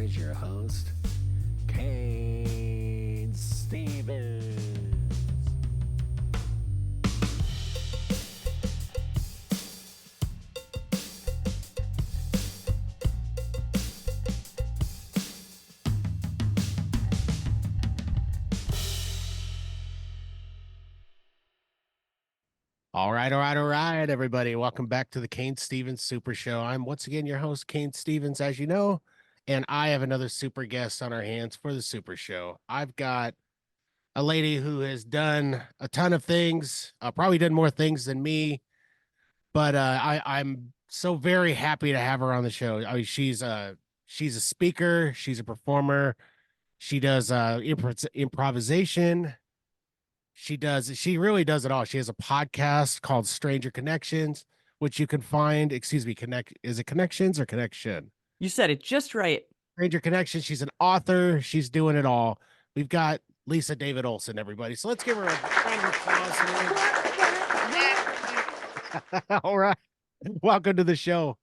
is your host, Cain Stevens. All right, everybody. Welcome back to the Cain Stevens Super Show. I'm once again your host, Cain Stevens, as you know, and I have another super guest on our hands for the Super Show. I've got a lady who has done a ton of things, probably done more things than me, but I'm so very happy to have her on the show. I mean, she's a speaker, she's a performer, she does improvisation. She really does it all. She has a podcast called Stranger Connections, which you can find, is it Connections or Connection? You said it just right. Stranger Connections. She's an author. She's doing it all. We've got Lisa David Olson, everybody. So let's give her a round of applause. All right. Welcome to the show.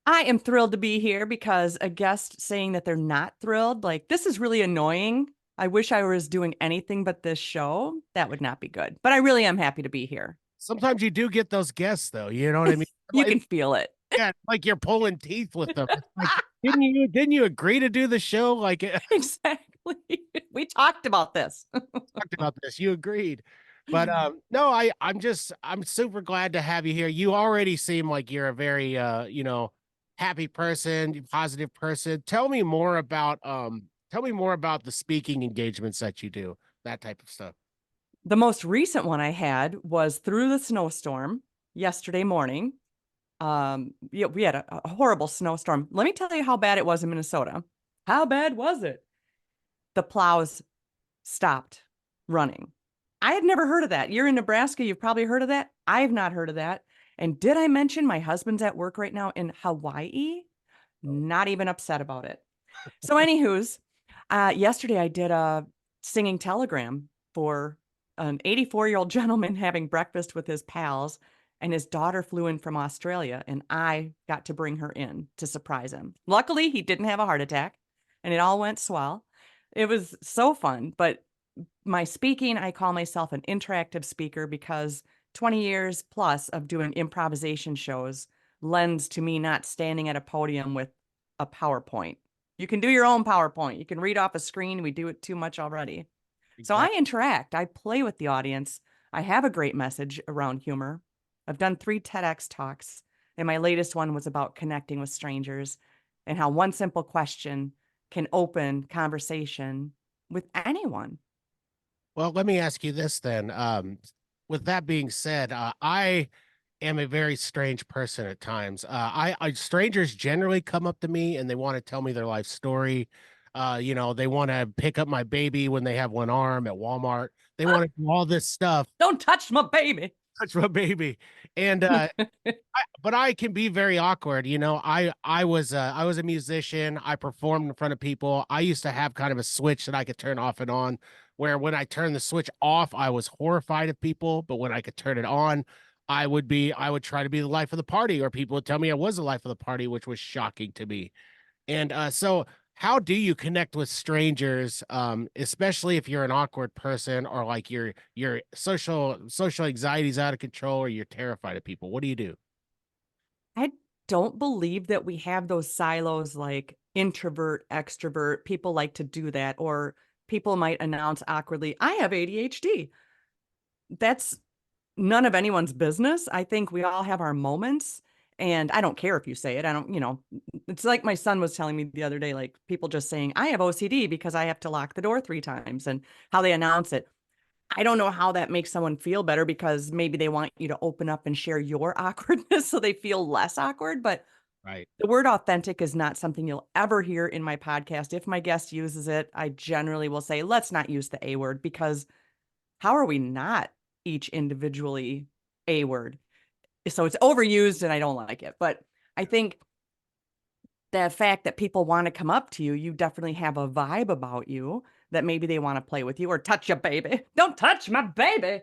I am thrilled to be here because a guest saying that they're not thrilled, like, this is really annoying. I wish I was doing anything but this show. That would not be good. But I really am happy to be here. Sometimes you do get those guests, though. You know what I mean? You can feel it. Yeah, like you're pulling teeth with them. Like, didn't you agree to do the show? Like Exactly. We talked about this. Talked about this. You agreed. But no, I'm super glad to have you here. You already seem like you're a very happy person, positive person. Tell me more about the speaking engagements that you do, that type of stuff. The most recent one I had was through the snowstorm yesterday morning. We had a horrible snowstorm. Let me tell you how bad it was in Minnesota. How bad was it? The plows stopped running. I had never heard of that. You're in Nebraska. You've probably heard of that. I have not heard of that. And did I mention my husband's at work right now in Hawaii? Not even upset about it. So anywho's, yesterday I did a singing telegram for an 84-year-old gentleman having breakfast with his pals, and his daughter flew in from Australia, and I got to bring her in to surprise him. Luckily, he didn't have a heart attack, and it all went swell. It was so fun. But my speaking, I call myself an interactive speaker because 20 years plus of doing improvisation shows lends to me not standing at a podium with a PowerPoint. You can do your own PowerPoint. You can read off a screen. We do it too much already. Exactly. So I interact. I play with the audience. I have a great message around humor. I've done 3 TEDx talks, and my latest one was about connecting with strangers and how one simple question can open conversation with anyone. Well, let me ask you this then. With that being said, I am a very strange person at times. Strangers generally come up to me and they want to tell me their life story. They want to pick up my baby when they have one arm at Walmart. They want to do all this stuff. Don't touch my baby. Touch my baby. And but I can be very awkward. I was a musician. I performed in front of people. I used to have kind of a switch that I could turn off and on, where when I turned the switch off, I was horrified of people, but when I could turn it on, I would try to be the life of the party, or people would tell me I was the life of the party, which was shocking to me. And so how do you connect with strangers, especially if you're an awkward person, or like your social anxiety is out of control, or you're terrified of people? What do you do? I don't believe that we have those silos like introvert, extrovert. People like to do that, or people might announce awkwardly, I have ADHD. That's none of anyone's business. I think we all have our moments, and I don't care if you say it. I don't, it's like my son was telling me the other day, like people just saying, I have OCD because I have to lock the door 3 times, and how they announce it. I don't know how that makes someone feel better, because maybe they want you to open up and share your awkwardness so they feel less awkward. But Right. The word authentic is not something you'll ever hear in my podcast. If my guest uses it, I generally will say, let's not use the A word, because how are we not each individually A word? So it's overused and I don't like it. But I think the fact that people want to come up to you, you definitely have a vibe about you that maybe they want to play with you or touch your baby. Don't touch my baby.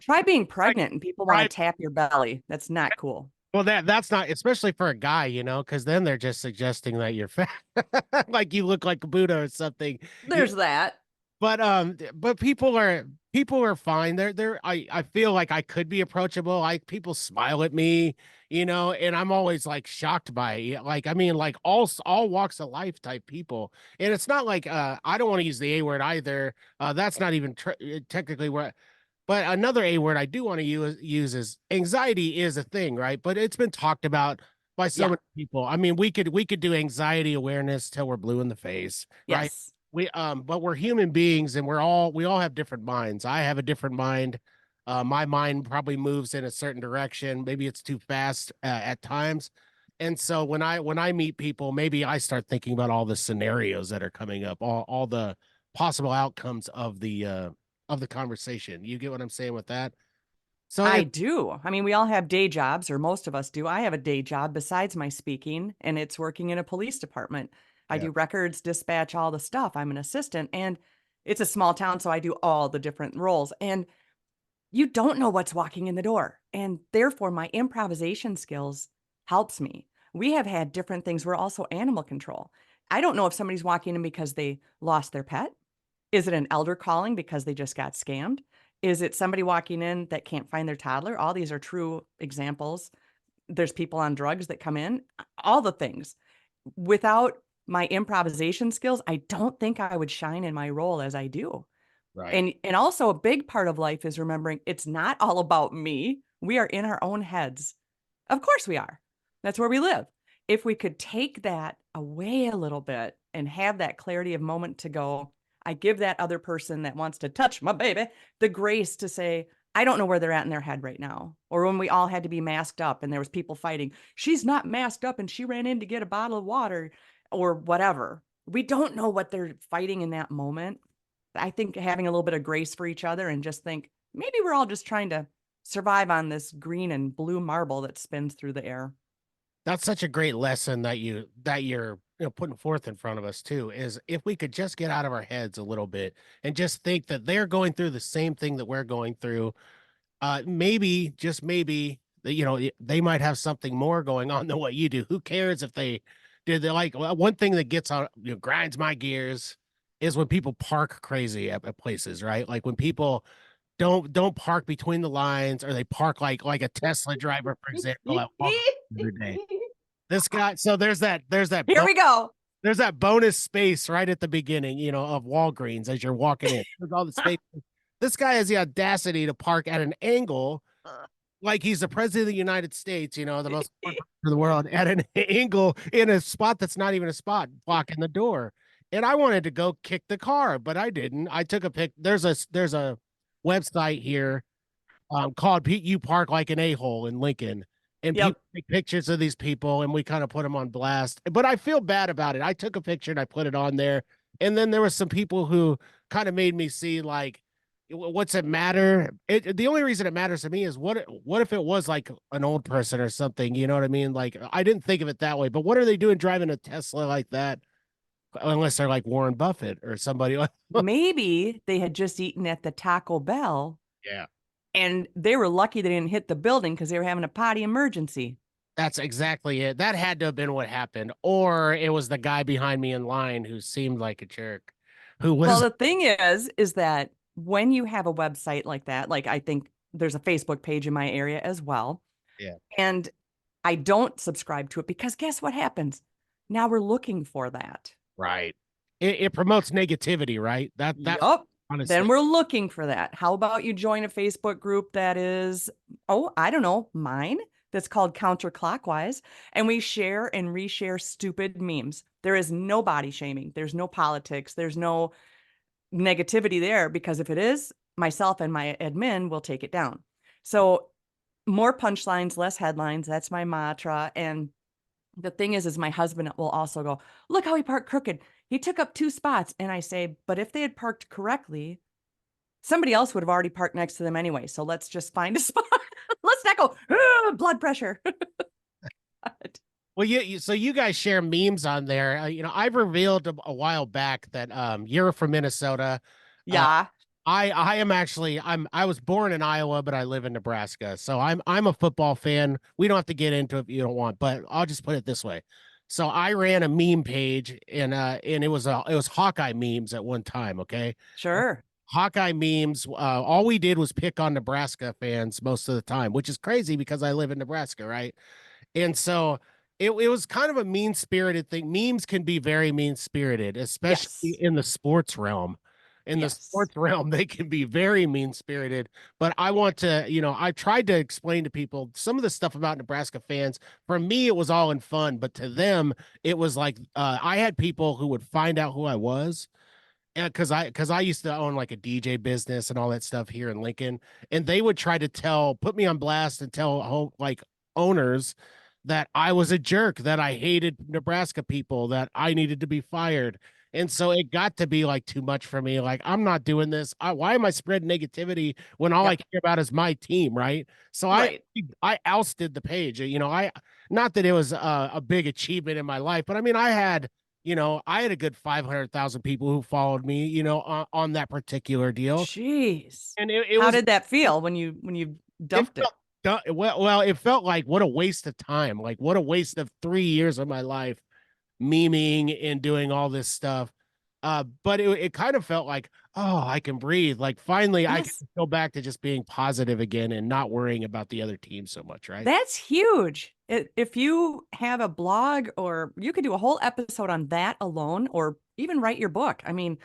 Try being pregnant and people want to tap your belly. That's not cool. Well, that's not, especially for a guy, because then they're just suggesting that you're fat, like you look like a Buddha or something. There's that. But people are fine. I feel like I could be approachable. Like people smile at me, and I'm always like shocked by it. Like I mean, like all walks of life type people. And it's not like I don't want to use the A word either. That's not even technically where. But another A word I do want to use is anxiety is a thing, right? But it's been talked about by so Yeah. many people. I mean, we could do anxiety awareness till we're blue in the face, right? Yes. But we're human beings and we all have different minds. I have a different mind. My mind probably moves in a certain direction. Maybe it's too fast at times. And so when I meet people, maybe I start thinking about all the scenarios that are coming up, all the possible outcomes of the conversation. You get what I'm saying with that? So I it do. I mean, we all have day jobs, or most of us do. I have a day job besides my speaking, and it's working in a police department. I yeah, do records, dispatch, all the stuff. I'm an assistant, and it's a small town, so I do all the different roles. And you don't know what's walking in the door. And therefore, my improvisation skills helps me. We have had different things. We're also animal control. I don't know if somebody's walking in because they lost their pet. Is it an elder calling because they just got scammed? Is it somebody walking in that can't find their toddler? All these are true examples. There's people on drugs that come in, all the things. Without my improvisation skills, I don't think I would shine in my role as I do. right. And also a big part of life is remembering it's not all about me. We are in our own heads. Of course we are. That's where we live. If we could take that away a little bit and have that clarity of moment to go, I give that other person that wants to touch my baby the grace to say, I don't know where they're at in their head right now. Or when we all had to be masked up and there was people fighting, she's not masked up and she ran in to get a bottle of water or whatever. We don't know what they're fighting in that moment. I think having a little bit of grace for each other and just think maybe we're all just trying to survive on this green and blue marble that spins through the air. That's such a great lesson that you're putting forth in front of us too, is if we could just get out of our heads a little bit and just think that they're going through the same thing that we're going through. Maybe, just maybe, they might have something more going on than what you do. Who cares if they did? They like one thing that gets on, grinds my gears is when people park crazy at places, right? Like when people don't park between the lines, or they park like a Tesla driver, for example, at Walmart the other day. This guy, so Here we go. there's that bonus space right at the beginning, of Walgreens as you're walking in. There's all the space. This guy has the audacity to park at an angle, like he's the president of the United States, the most important person in the world, at an angle in a spot that's not even a spot, blocking the door. And I wanted to go kick the car, but I didn't. I took a pic. There's a website here called You Park Like an A-hole in Lincoln. And Yep. people take pictures of these people and we kind of put them on blast. But I feel bad about it. I took a picture and I put it on there. And then there were some people who kind of made me see like, what's it matter? The only reason it matters to me is what if it was like an old person or something? You know what I mean? Like I didn't think of it that way. But what are they doing driving a Tesla like that? Unless they're like Warren Buffett or somebody like. Maybe they had just eaten at the Taco Bell Yeah. and they were lucky they didn't hit the building because they were having a potty emergency. That's exactly it. That had to have been what happened. Or it was the guy behind me in line who seemed like a jerk, who Well, was, the thing is that when you have a website like that, like I think there's a Facebook page in my area as well, yeah, and I don't subscribe to it because guess what happens? Now we're looking for that. right. It promotes negativity, right? That's Yup. honestly, Then we're looking for that. How about you join a Facebook group that is, oh, I don't know, mine, that's called Counterclockwise, and we share and reshare stupid memes. There is no body shaming. There's no politics. There's no negativity there because if it is, myself and my admin will take it down. So more punchlines, less headlines. That's my mantra. And the thing is my husband will also go, look how he parked crooked. He took up 2 spots. And I say, but if they had parked correctly, somebody else would have already parked next to them anyway. So let's just find a spot. Let's not go, blood pressure. well, so you guys share memes on there. I've revealed a while back that you're from Minnesota. Uh, Yeah. I am actually I was born in Iowa, but I live in Nebraska. So I'm a football fan. We don't have to get into it if you don't want, but I'll just put it this way. So I ran a meme page and it was Hawkeye memes at one time, okay? Sure. Hawkeye memes, all we did was pick on Nebraska fans most of the time, which is crazy because I live in Nebraska, right? And so it was kind of a mean spirited thing. Memes can be very mean spirited, especially Yes. in the sports realm. In the Yes. sports realm, they can be very mean spirited. But I want to, I tried to explain to people some of the stuff about Nebraska fans. For me, it was all in fun, but to them, it was like I had people who would find out who I was and because I used to own like a DJ business and all that stuff here in Lincoln, and they would try to put me on blast and tell like owners that I was a jerk, that I hated Nebraska people, that I needed to be fired. And so it got to be like too much for me. Like, I'm not doing this. Why am I spreading negativity when all I Yep. care about is my team, right? So Right. I ousted the page. I not that it was a big achievement in my life, but I mean I had a good 500,000 people who followed me, on that particular deal. Jeez. And it How was, did that feel when you it dumped it? felt, well, it felt like what a waste of time. Like what a waste of 3 years of my life memeing and doing all this stuff. But it kind of felt like, oh, I can breathe. Like finally I can Yes. go back to just being positive again and not worrying about the other team so much, right? That's huge. If you have a blog, or you could do a whole episode on that alone, or even write your book. I mean,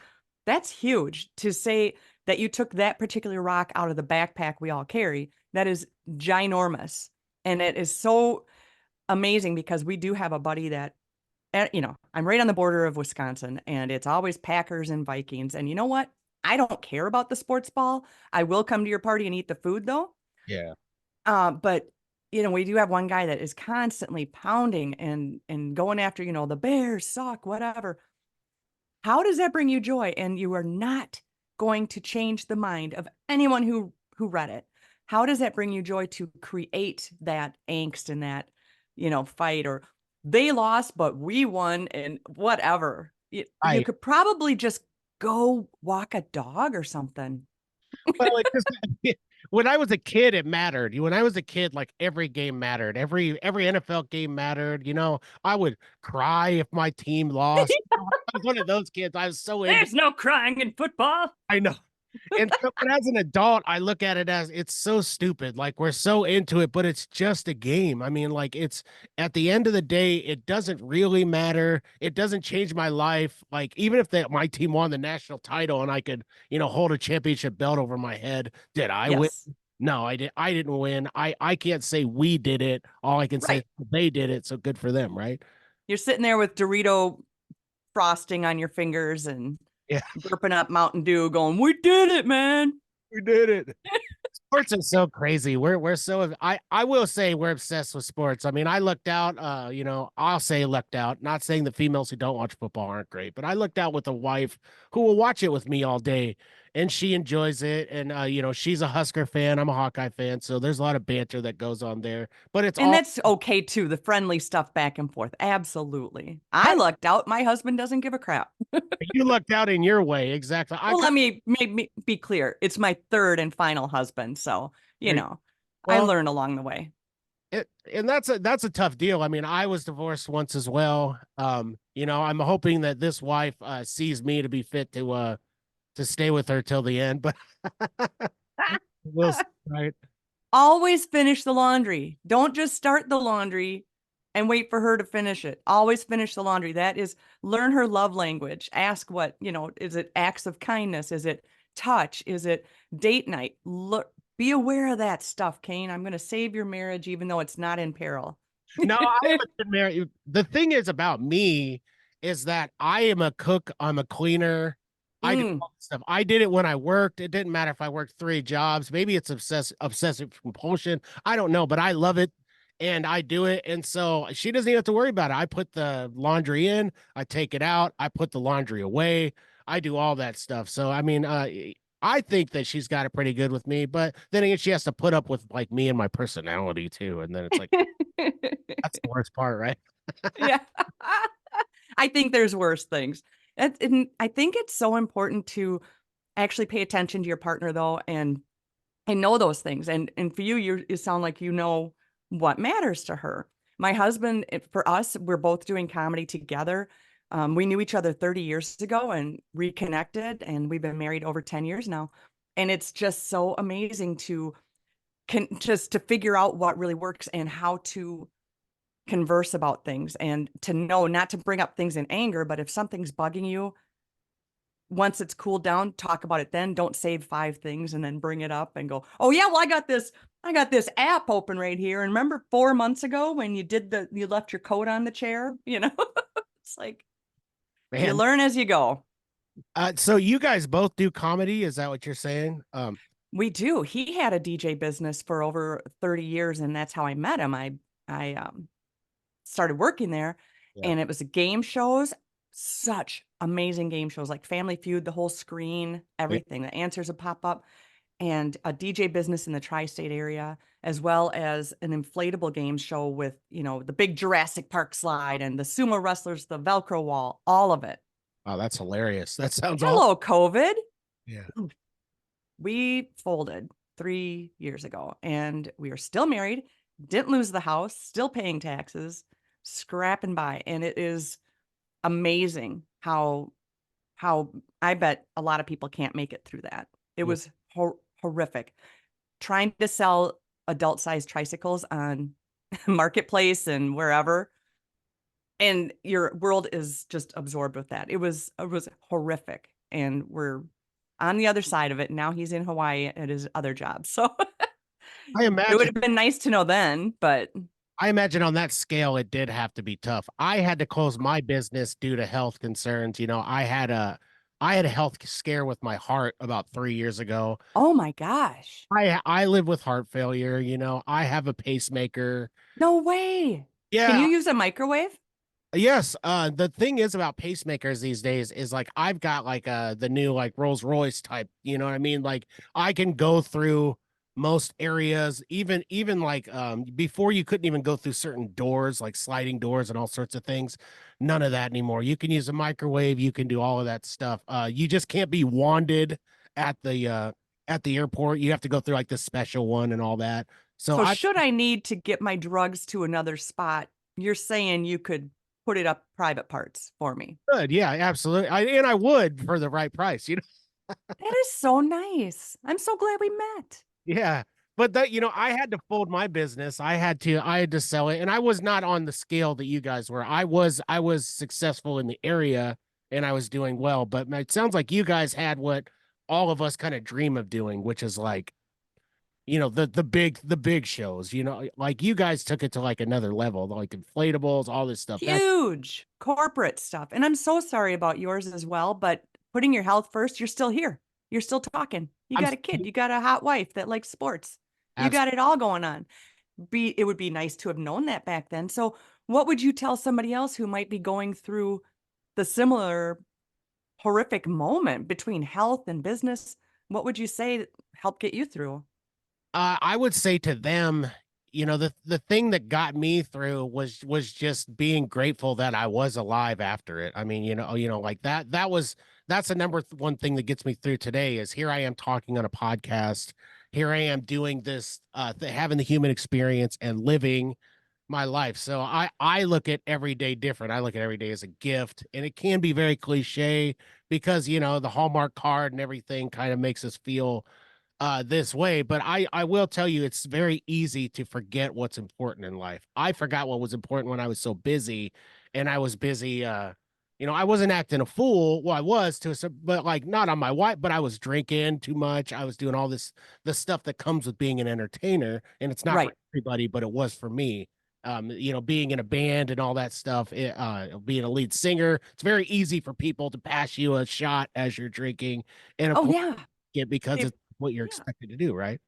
that's huge to say that you took that particular rock out of the backpack we all carry. That is ginormous. And it is so amazing because we do have a buddy that, I'm right on the border of Wisconsin, and it's always Packers and Vikings. And you know what? I don't care about the sports ball. I will come to your party and eat the food though. Yeah. But we do have one guy that is constantly pounding and going after, the Bears suck, whatever. How does that bring you joy? And you are not going to change the mind of anyone who read it. How does that bring you joy to create that angst and that, fight, or they lost, but we won and whatever? You I could probably just go walk a dog or something. Well, it just when I was a kid, it mattered. When I was a kid, like every game mattered. Every NFL game mattered. I would cry if my team lost. I was one of those kids. I was so into. There's no crying in football. I know. And so, but as an adult, I look at it as it's so stupid. Like we're so into it, but it's just a game. I mean, like it's at the end of the day, it doesn't really matter. It doesn't change my life. Like even if my team won the national title and I could, hold a championship belt over my head, did I win? Yes. No, I did. I didn't win. I can't say we did it. All I can say is Right. they did it. So good for them, right? You're sitting there with Dorito frosting on your fingers and Yeah, burping up Mountain Dew, going, "We did it, man." we did it. Sports are so crazy. We're so I will say we're obsessed with sports. I mean, I looked out, I'll say lucked out, not saying the females who don't watch football aren't great, but I looked out with a wife who will watch it with me all day and she enjoys it. And she's a Husker fan, I'm a Hawkeye fan, so there's a lot of banter that goes on there. But it's And all that's okay too, the friendly stuff back and forth. Absolutely. I how lucked out. My husband doesn't give a crap. you lucked out in your way, exactly. I Well, kind let me be clear. It's my third and final husband, so, of I well, learn along the way. and that's a tough deal. I mean, I was divorced once as well. I'm hoping that this wife sees me to be fit to stay with her till the end, but we'll see, right? Always finish the laundry. Don't just start the laundry and wait for her to finish it. Always finish the laundry. That is, learn her love language. Ask what, is it acts of kindness? Is it touch? Is it date night? Look, be aware of that stuff, Cain. I'm going to save your marriage even though it's not in peril. No, I haven't been married. The thing is about me is that I am a cook, I'm a cleaner. I do Mm. all this stuff. I did it when I worked. It didn't matter if I worked three jobs. Maybe it's obsessive compulsion. I don't know, but I love it and I do it. And so she doesn't even have to worry about it. I put the laundry in, I take it out, I put the laundry away. I do all that stuff. So I mean, I think that she's got it pretty good with me, but then again, she has to put up with like me and my personality too. And then it's like that's the worst part, right? Yeah. I think there's worse things. And I think it's so important to actually pay attention to your partner though, and know those things. And for you, you sound like you know what matters to her. My husband, for us, we're both doing comedy together. We knew each other 30 years ago and reconnected, and we've been married over 10 years now. And it's just so amazing to just to figure out what really works and how to converse about things, and to know not to bring up things in anger, but if something's bugging you, once it's cooled down, talk about it then. Don't save 5 things and then bring it up and go, oh yeah, well, I got this app open right here. And remember 4 months ago when you left your coat on the chair, it's like you Man. learn as you go. So you guys both do comedy? Is that what you're saying? We do. He had a DJ business for over 30 years, and that's how I met him. I started working there, Yeah. and it was game shows, such amazing game shows like Family Feud, the whole screen, Yeah. everything. The answers would pop up, and a DJ business in the tri-state area, as well as an inflatable game show with, the big Jurassic Park slide and the sumo wrestlers, the Velcro wall, all of it. Oh, that's hilarious. That sounds awesome. Hello, COVID. Yeah. We folded 3 years ago, and we are still married, didn't lose the house, still paying taxes, scrapping by. And it is amazing how I bet a lot of people can't make it through that. It Yeah. was horrific. Trying to sell adult-sized tricycles on Marketplace and wherever, and your world is just absorbed with that. It was horrific, and we're on the other side of it. Now he's in Hawaii at his other job. So I it would imagine. have been nice to know then, but I imagine on that scale, it did have to be tough. I had to close my business due to health concerns. I had a health scare with my heart about 3 years ago. oh my gosh. I live with heart failure. I have a pacemaker. No way. Can Yeah. you use a microwave? Yes. The thing is about pacemakers these days is like I've got like the new like Rolls Royce type. You know what I mean? Like I can go through most areas, even like before you couldn't even go through certain doors, like sliding doors and all sorts of things. None of that anymore. You can use a microwave. You can do all of that stuff. You just can't be wanded at the airport. You have to go through like the special one and all that. So So I should I need to get my drugs to another spot, you're saying you could put it up private parts for me. could, yeah, absolutely. I would for the right price. That is so nice. I'm so glad we met. Yeah. But I had to fold my business. I had to sell it. And I was not on the scale that you guys were. I was successful in the area and I was doing well. But it sounds like you guys had what all of us kind of dream of doing, which is like, the big shows, like you guys took it to like another level, like inflatables, all this stuff. That's Huge corporate stuff. And I'm so sorry about yours as well, but putting your health first, you're still here. You're still talking. You I'm got a kid, you got a hot wife that likes sports. You absolutely. got it all going on. It would be nice to have known that back then. So, what would you tell somebody else who might be going through the similar horrific moment between health and business? What would you say that helped get you through? I would say to them, the thing that got me through was just being grateful that I was alive after it. I mean, like that's the one thing that gets me through today is here I am talking on a podcast. Here I am doing this, having the human experience and living my life. So I look at every day different. I look at every day as a gift, and it can be very cliche because the Hallmark card and everything kind of makes us feel this way, but I will tell you it's very easy to forget what's important in life. I forgot what was important when I was so busy, and I was busy I wasn't acting a fool. Well, I was but like not on my wife, but I was drinking too much. I was doing all the stuff that comes with being an entertainer, and it's not for Right. everybody, but it was for me. Being in a band and all that stuff, being a lead singer, it's very easy for people to pass you a shot as you're drinking. And of Oh course, yeah. it because We, it's what you're yeah. expected to do, right?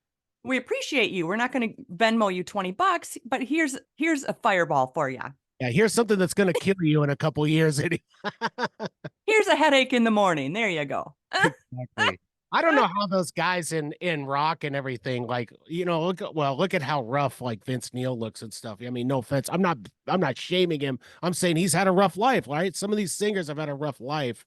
We appreciate you. We're not going to Venmo you $20, but here's a fireball for you. Yeah, here's something that's going to kill you in a couple years. Here's a headache in the morning. There you go. Exactly. I don't know how those guys in rock and everything, like, look at how rough like Vince Neil looks and stuff. I mean, no offense. I'm not shaming him. I'm saying he's had a rough life, right? Some of these singers have had a rough life.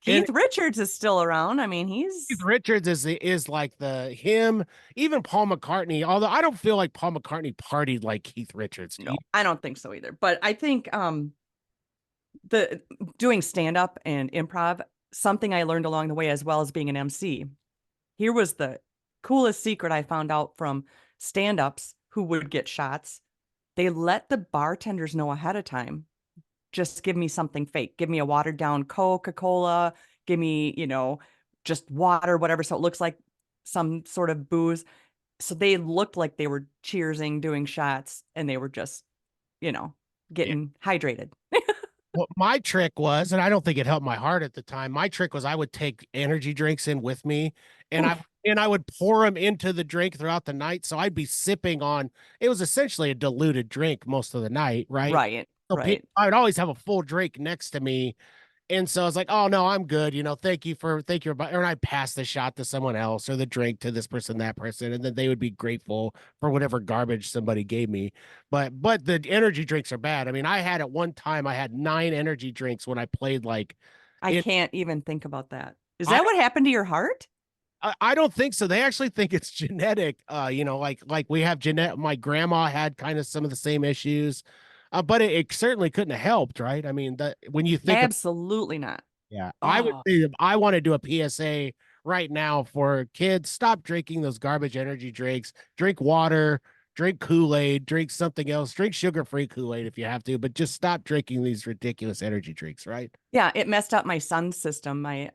And Keith Richards is still around. I mean, Keith he's Richards is like the him, even Paul McCartney. Although I don't feel like Paul McCartney partied like Keith Richards. Do no, you? I don't think so either. But I think the doing stand up and improv, something I learned along the way as well as being an MC. Here was the coolest secret I found out from stand ups who would get shots. They let the bartenders know ahead of time. Just give me something fake. Give me a watered down Coca-Cola. Give me, just water, whatever. So it looks like some sort of booze. So they looked like they were cheersing, doing shots, and they were just, you know, Yeah. getting hydrated. What my trick was, and I don't think it helped my heart at the time. My trick was I would take energy drinks in with me, and I Oof. and I would pour them into the drink throughout the night. So I'd be sipping on. It was essentially a diluted drink most of the night, right? Right, So right. I would always have a full drink next to me. And so I was like, oh no, I'm good. Thank you. And I pass the shot to someone else or the drink to this person, that person. And then they would be grateful for whatever garbage somebody gave me. But the energy drinks are bad. I mean, I had at one time I had 9 energy drinks when I played like I it. can't even think about that. Is I that what happened to your heart? I don't think so. They actually think it's genetic. Like we have genetic. My grandma had kind of some of the same issues, but it certainly couldn't have helped, right? I mean, that when you think of Absolutely not. yeah, I would Oh, say I want to do a PSA right now for kids. Stop drinking those garbage energy drinks. Drink water, drink Kool-Aid, drink something else. Drink sugar-free Kool-Aid if you have to, but just stop drinking these ridiculous energy drinks, right? yeah, it messed up my son's system. My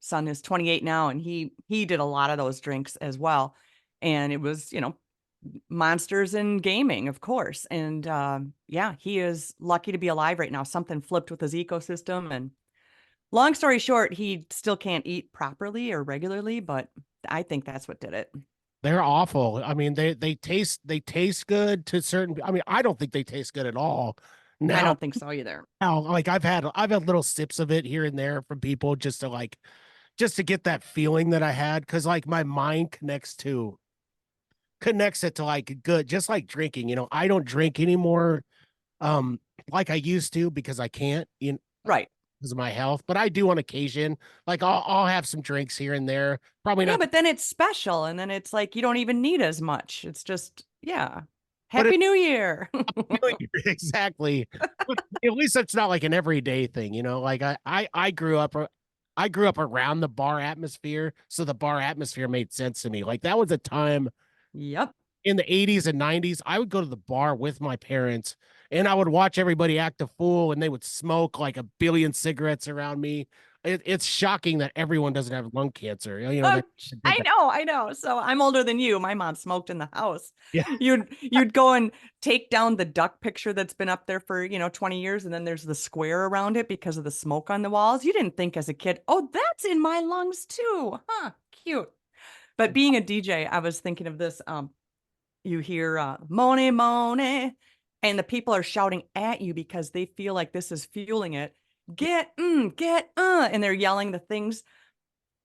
son is 28 now, and he did a lot of those drinks as well. And it was, monsters in gaming, of course. And yeah, he is lucky to be alive right now. Something flipped with his ecosystem. And long story short, he still can't eat properly or regularly, but I think that's what did it. They're awful. I mean, they taste good to certain. I mean, I don't think they taste good at all. I Now, don't think so either. now, like I've had little sips of it here and there from people just to get that feeling that I had because like my mind connects it to like good, just like drinking. I don't drink anymore, um, like I used to because I can't, Right. because of my health. But I do on occasion. Like I'll have some drinks here and there. Probably Yeah, not, but then it's special. And then it's like you don't even need as much. It's just, yeah. but Happy New Year. feeling exactly. But at least it's not like an everyday thing. Like I grew up around the bar atmosphere, so the bar atmosphere made sense to me. Like that was a time Yep. in the 80s and 90s, I would go to the bar with my parents and I would watch everybody act a fool and they would smoke like a billion cigarettes around me. It's shocking that everyone doesn't have lung cancer. Oh, That did I that. know, I know. So I'm older than you. My mom smoked in the house. Yeah. You'd go and take down the duck picture that's been up there for, 20 years, and then there's the square around it because of the smoke on the walls. You didn't think as a kid, oh, that's in my lungs too. Huh, cute. But being a DJ, I was thinking of this. You hear money, money, and the people are shouting at you because they feel like this is fueling it. Get, and they're yelling the things.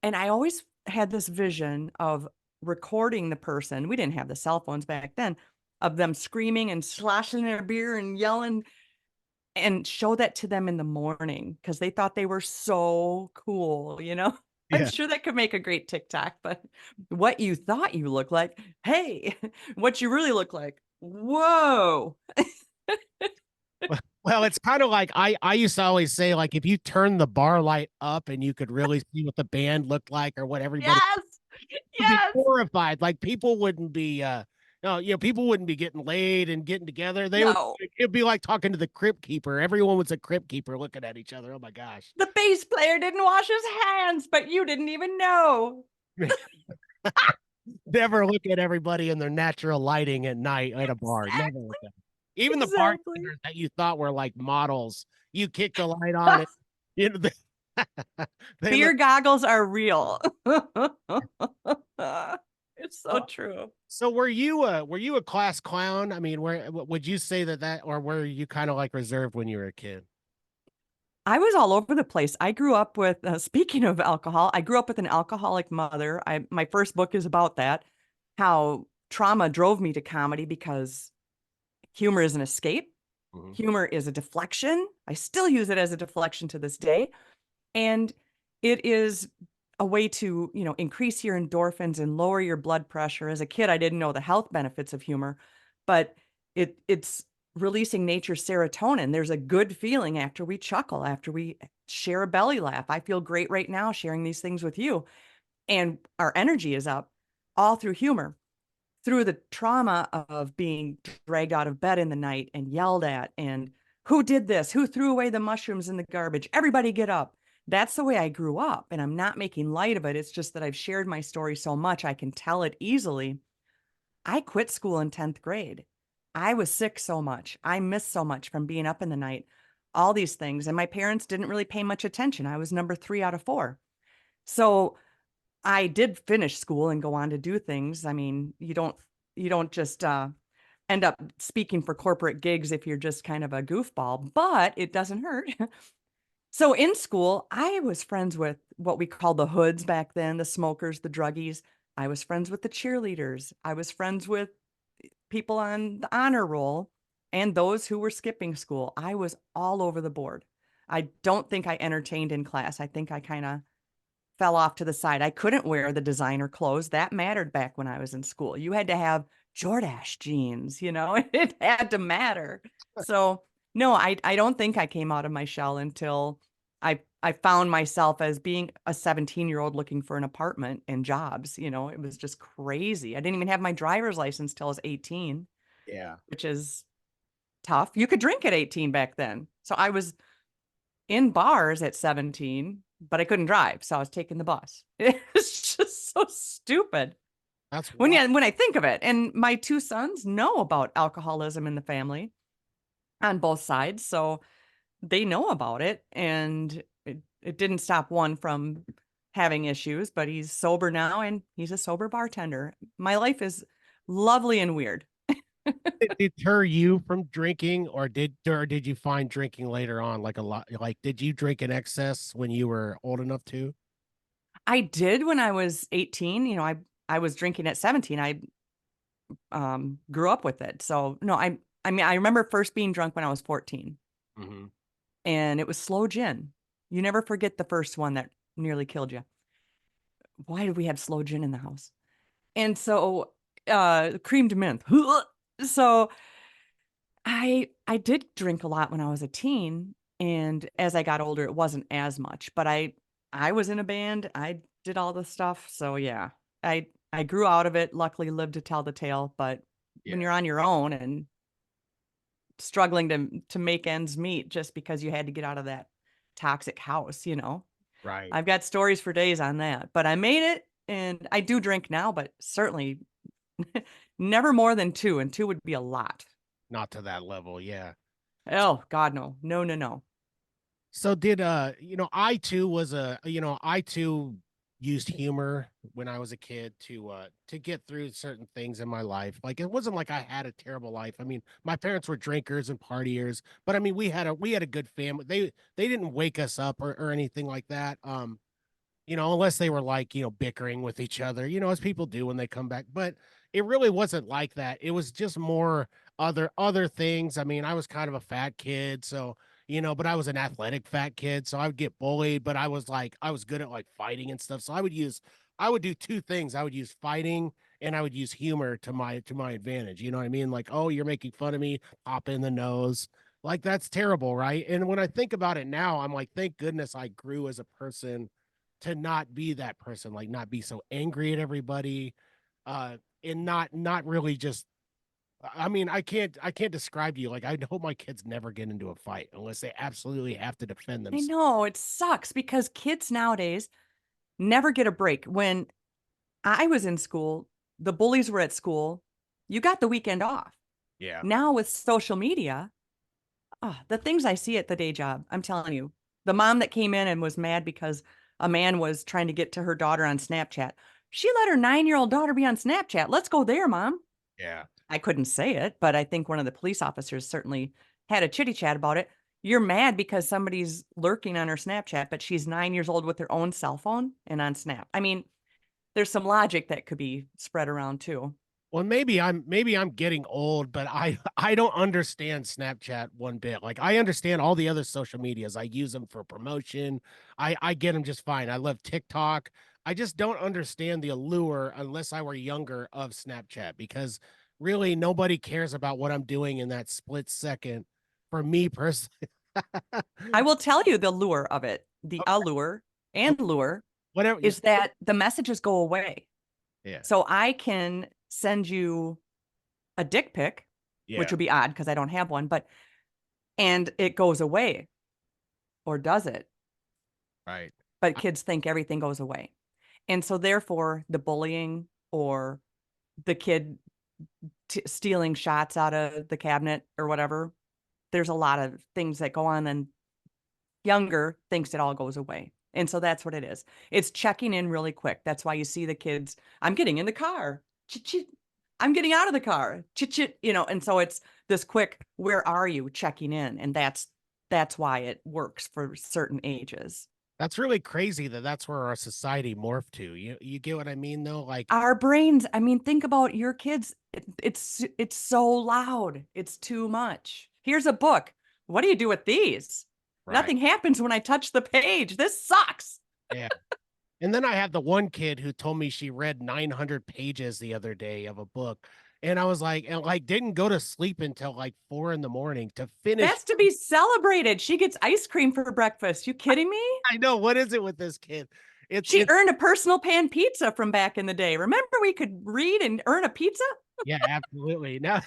And I always had this vision of recording the person. We didn't have the cell phones back then, of them screaming and slashing their beer and yelling and show that to them in the morning because they thought they were so cool. I'm Yeah. sure that could make a great TikTok, but what you thought you looked like, hey, what you really look like. Whoa. Well, it's kind of like I used to always say, like, if you turn the bar light up and you could really see what the band looked like or what everybody Yes. would be Yes. horrified. Like people wouldn't be no, people wouldn't be getting laid and getting together. No. It'd be like talking to the crypt keeper. Everyone was a crypt keeper looking at each other. Oh my gosh. The bass player didn't wash his hands, but you didn't even know. Never look at everybody in their natural lighting at night at a bar. Never look Exactly. at them. Even the Exactly. bartenders that you thought were like models, you kick the light on it. You know, they, they Beer look. goggles are real. It's so Oh, true. so were you a class clown? I mean, where would you say that or were you kind of like reserved when you were a kid? I was all over the place. I grew up with, speaking of alcohol, I grew up with an alcoholic mother. My first book is about that, how trauma drove me to comedy because humor is an escape. Mhm. Humor is a deflection. I still use it as a deflection to this day. And It is a way to, increase your endorphins and lower your blood pressure. As a kid, I didn't know the health benefits of humor, but it's releasing nature's serotonin. There's a good feeling after we chuckle, after we share a belly laugh. I feel great right now sharing these things with you. And our energy is up all through humor, through the trauma of being dragged out of bed in the night and yelled at, and who did this, who threw away the mushrooms in the garbage, everybody get up. That's the way I grew up, and I'm not making light of it. It's just that I've shared my story so much I can tell it easily. I quit school in 10th grade. I was sick so much, I missed so much from being up in the night, all these things, and my parents didn't really pay much attention. I was number 3 out of 4. So I did finish school and go on to do things. I mean, you don't just end up speaking for corporate gigs if you're just kind of a goofball, but it doesn't hurt. So in school, I was friends with what we called the hoods back then, the smokers, the druggies. I was friends with the cheerleaders. I was friends with people on the honor roll and those who were skipping school. I was all over the board. I don't think I entertained in class. I think I kind of fell off to the side. I couldn't wear the designer clothes. That mattered back when I was in school. You had to have Jordache jeans, it had to matter. So no, I don't think I came out of my shell until I found myself as being a 17-year-old looking for an apartment and jobs. It was just crazy. I didn't even have my driver's license till I was 18, Yeah. which is tough. You could drink at 18 back then. So I was in bars at 17, but I couldn't drive, so I was taking the bus. It's just so stupid That's when wild. you when I think of it. And my 2 sons know about alcoholism in the family on both sides, so they know about it, and it didn't stop one from having issues, but he's sober now and he's a sober bartender. My life is lovely and weird. Did it deter you from drinking, or did you find drinking later on like a lot? Like, did you drink in excess when you were old enough to? I did when I was 18. I was drinking at 17. I grew up with it. So no, I mean, I remember first being drunk when I was 14, Hmm. and it was slow gin. You never forget the first one that nearly killed you. Why do we have slow gin in the house? And so creamed mint. So I did drink a lot when I was a teen, and as I got older it wasn't as much, but I was in a band. I did all the stuff. So yeah. I grew out of it, luckily lived to tell the tale, but when Yeah. you're on your own and struggling to make ends meet just because you had to get out of that toxic house. Right. I've got stories for days on that, but I made it, and I do drink now, but certainly never more than 2, and 2 would be a lot. Not to that level. Yeah. Oh God, no. No, no, no. So did I too was a I too used humor when I was a kid to get through certain things in my life. Like, it wasn't like I had a terrible life. I mean, my parents were drinkers and partiers, but I mean we had a good family. They didn't wake us up or anything like that. Unless they were like, bickering with each other, as people do when they come back. But it really wasn't like that. It was just more other things. I mean, I was kind of a fat kid, so but I was an athletic fat kid, so I would get bullied, but I was good at like fighting and stuff. So I would do two things. I would use fighting and I would use humor to my advantage. You know what I mean? Like, oh, you're making fun of me, pop in the nose. Like, that's terrible, right? And when I think about it now, I'm like, thank goodness I grew as a person to not be that person, like not be so angry at everybody, and not really just. I mean, I can't describe to you. Like, I hope my kids never get into a fight unless they absolutely have to defend I themselves. know it sucks because kids nowadays never get a break. When I was in school, the bullies were at school. You got the weekend off. Yeah, Now with social media, the things I see at the day job, I'm telling you, the mom that came in and was mad because a man was trying to get to her daughter on Snapchat. She let her 9-year-old daughter be on Snapchat. Let's go there, mom. yeah, I couldn't say it, but I think one of the police officers certainly had a chitty chat about it. You're mad because somebody's lurking on her Snapchat, but she's 9 years old with her own cell phone and on Snap. I mean, there's some logic that could be spread around too. Well, maybe I'm getting old, but I don't understand Snapchat one bit. Like I understand all the other social medias. I use them for promotion. I get them just fine. I love TikTok. I just don't understand the allure unless I were younger of Snapchat because really nobody cares about what I'm doing in that split second for me personally. I will tell you the lure of it. The Okay, allure and lure whatever. is that the messages go away. Yeah. So I can send you a dick pic, which Yeah. would be odd because I don't have one, but and it goes away, or does it? Right. But kids think everything goes away. And so therefore the bullying or the kid stealing shots out of the cabinet or whatever, there's a lot of things that go on, and younger thinks it all goes away. And so that's what it is. It's checking in really quick. That's why you see the kids, I'm getting in the car. Chit, I'm getting out of the car. Chit, chit, and so it's this quick, where are you, checking in? And that's why it works for certain ages. That's really crazy that that's where our society morphed to. You get what I mean though? Like, Our brains, I mean, think about your kids. It's so loud. It's too much. Here's a book. What do you do with these? right. Nothing happens when I touch the page. This sucks. Yeah. And then I have the one kid who told me she read 900 pages the other day of a book. And I was like, and like didn't go to sleep until like 4 in the morning to finish. That's to be celebrated. She gets ice cream for breakfast. You kidding me? I know what is it with this kid? She It's earned a personal pan pizza from back in the day. Remember we could read and earn a pizza? yeah, absolutely. Now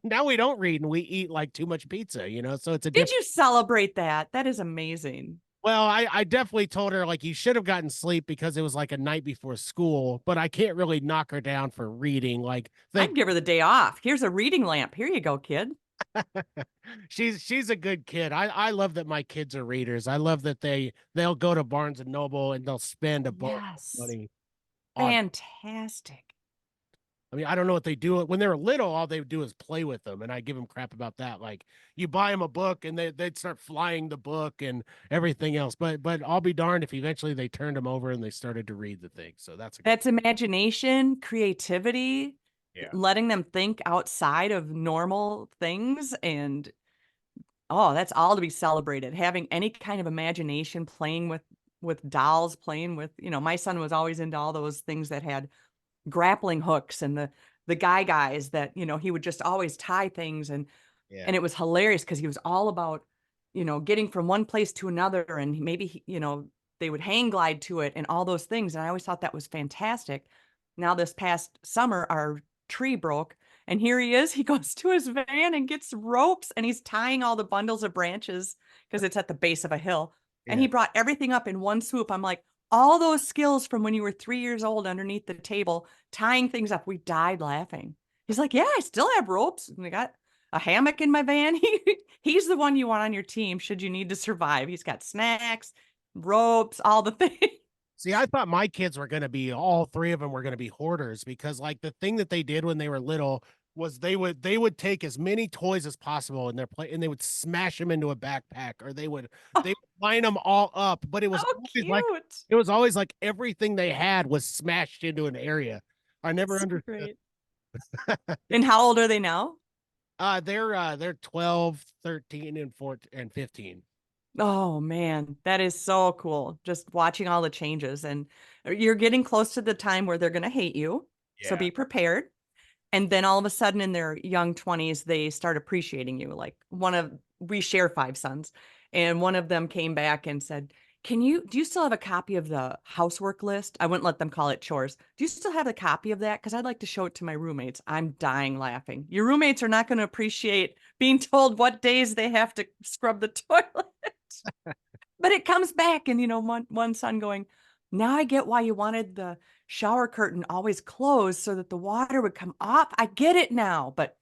now we don't read and we eat like too much pizza, so it's a Did different. you celebrate that? That is amazing. Well, I definitely told her like you should have gotten sleep because it was like a night before school, but I can't really knock her down for reading. Like I'd think give her the day off. Here's a reading lamp. Here you go, kid. she's a good kid. I love that my kids are readers. I love that they'll go to Barnes and Noble and they'll spend a boatload of Yes. money on. Fantastic. I mean, I don't know what they do when they were little. All they would do is play with them, and I give them crap about that. Like you buy them a book, and they'd start flying the book and everything else. But I'll be darned if eventually they turned them over and they started to read the thing. So that's a good. That's imagination, creativity, Yeah. letting them think outside of normal things. And oh, that's all to be celebrated. Having any kind of imagination, playing with dolls, playing with, my son was always into all those things that had grappling hooks, and the guys that, he would just always tie things, Yeah. and it was hilarious because he was all about, getting from one place to another, and maybe they would hang glide to it and all those things, and I always thought that was fantastic. Now this past summer our tree broke, and here he is, he goes to his van and gets ropes, and he's tying all the bundles of branches because it's at the base of a hill, and Yeah. he brought everything up in one swoop. I'm like, all those skills from when you were 3 years old underneath the table tying things up. We died laughing. He's like, yeah, I still have ropes, and I got a hammock in my van. He's the one you want on your team should you need to survive. He's got snacks, ropes, all the things. See, I thought my kids were going to be all three of them were going to be hoarders because like the thing that they did when they were little was they would take as many toys as possible in their play and they would smash them into a backpack or they Oh, would line them all up, but how cute. it was always like everything they had was smashed into an area. I never So understood. great. And how old are they now? They're 12, 13 and 14 and 15. Oh man, that is so cool. Just watching all the changes, and you're getting close to the time where they're going to hate you. So Yeah. be prepared. And then all of a sudden in their young 20s, they start appreciating you. Like we share 5 sons, and one of them came back and said, do you still have a copy of the housework list? I wouldn't let them call it chores. Do you still have a copy of that? Because I'd like to show it to my roommates. I'm dying laughing. Your roommates are not going to appreciate being told what days they have to scrub the toilet. But it comes back, and one son going, now I get why you wanted the shower curtain always closed so that the water would come off. I get it now. But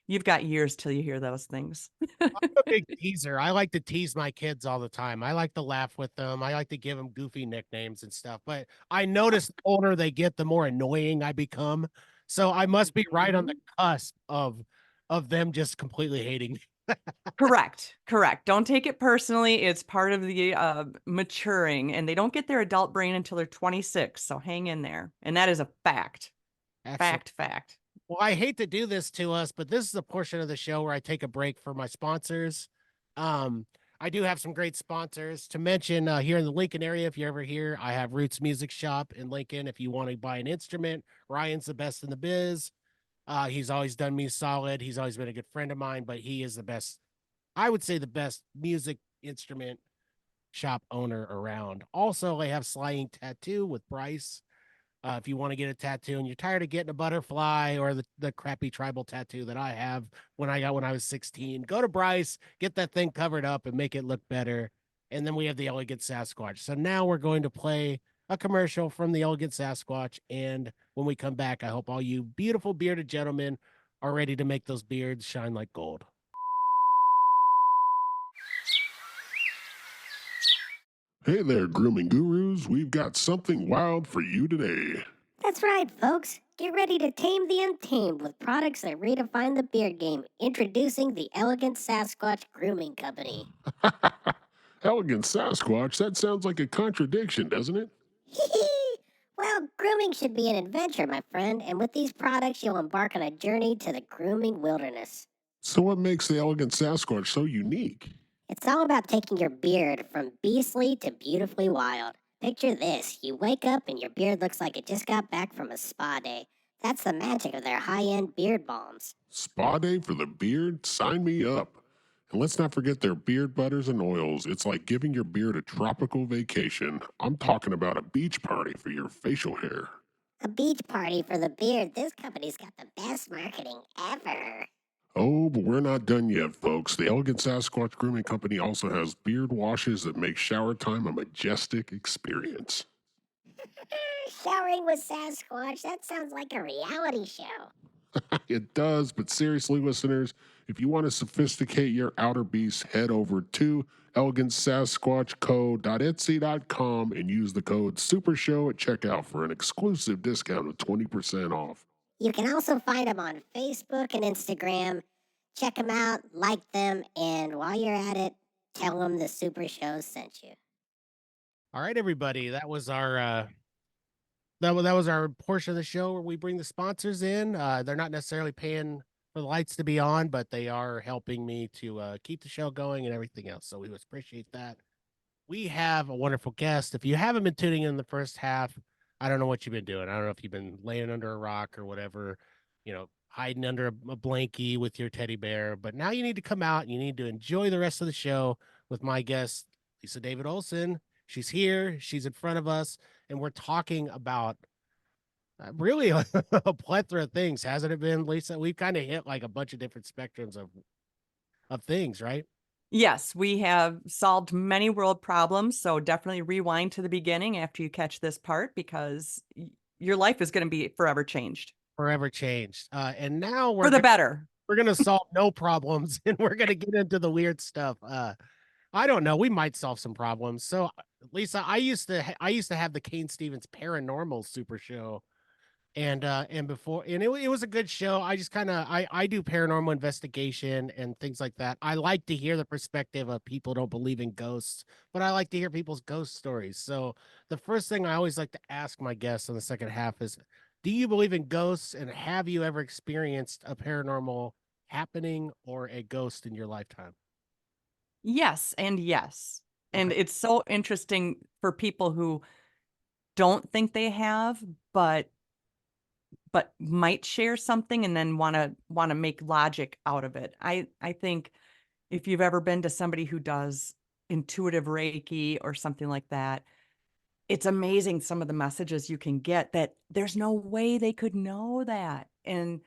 you've got years till you hear those things. I'm a big teaser. I like to tease my kids all the time. I like to laugh with them. I like to give them goofy nicknames and stuff. But I notice the older they get, the more annoying I become. So I must be right on the Mhm. cusp of them just completely hating me. Correct. Correct. Don't take it personally. It's part of the maturing, and they don't get their adult brain until they're 26. So hang in there. And that is a fact. Excellent. Fact, fact. Well, I hate to do this to us, but this is a portion of the show where I take a break for my sponsors. Um, I do have some great sponsors to mention here in the Lincoln area. If you're ever here, I have Roots Music Shop in Lincoln. If you want to buy an instrument, Ryan's the best in the biz. He's always done me solid. He's always been a good friend of mine, but he is the best, I would say, the best music instrument shop owner around. Also, I have Slying Tattoo with Bryce. If you want to get a tattoo and you're tired of getting a butterfly or the crappy tribal tattoo that I have when I was 16, go to Bryce, get that thing covered up and make it look better. And then we have the Elegant Sasquatch. So now we're going to play a commercial from the Elegant Sasquatch. And when we come back, I hope all you beautiful bearded gentlemen are ready to make those beards shine like gold. Hey there, grooming gurus. We've got something wild for you today. That's right, folks. Get ready to tame the untamed with products that redefine the beard game. Introducing the Elegant Sasquatch Grooming Company. Elegant Sasquatch, that sounds like a contradiction, doesn't it? Well, grooming should be an adventure, my friend, and with these products, you'll embark on a journey to the grooming wilderness. So, what makes the Elegant Sasquatch so unique? It's all about taking your beard from beastly to beautifully wild. Picture this, you wake up and your beard looks like it just got back from a spa day. That's the magic of their high-end beard balms. Spa day for the beard? Sign me up. And let's not forget their beard butters and oils. It's like giving your beard a tropical vacation. I'm talking about a beach party for your facial hair. A beach party for the beard. This company's got the best marketing ever. Oh, but we're not done yet, folks. The Elegant Sasquatch Grooming Company also has beard washes that make shower time a majestic experience. Showering with Sasquatch, that sounds like a reality show. It does, but seriously, listeners, if you want to sophisticate your outer beast, head over to elegantsasquatchco.etsy.com and use the code SUPERSHOW at checkout for an exclusive discount of 20% off. You can also find them on Facebook and Instagram. Check them out, like them, and while you're at it, tell them the Super Show sent you. All right, everybody. That was our that was our portion of the show where we bring the sponsors in. They're not necessarily paying for the lights to be on, but they are helping me to keep the show going and everything else. So we would appreciate that. We have a wonderful guest. If you haven't been tuning in the first half, I don't know what you've been doing. I don't know if you've been laying under a rock or whatever, hiding under a blankie with your teddy bear. But now you need to come out and you need to enjoy the rest of the show with my guest, Lisa David Olson. She's here. She's in front of us. And we're talking about really a plethora of things, hasn't it been, Lisa? We've kind of hit like a bunch of different spectrums of things, right? Yes, we have solved many world problems. So definitely rewind to the beginning after you catch this part because your life is going to be forever changed. Forever changed. And now For the better. We're going to solve no problems and we're going to get into the weird stuff. I don't know. We might solve some problems. So, Lisa, I used to have the Cain Stevens Paranormal Super Show, and before, and it was a good show. I just kind of I do paranormal investigation and things like that. I like to hear the perspective of people who don't believe in ghosts, but I like to hear people's ghost stories. So the first thing I always like to ask my guests in the second half is, do you believe in ghosts, and have you ever experienced a paranormal happening or a ghost in your lifetime? Yes, and yes. And Okay. it's so interesting for people who don't think they have, but might share something and then want to make logic out of it. I think if you've ever been to somebody who does intuitive Reiki or something like that, it's amazing some of the messages you can get that there's no way they could know that. And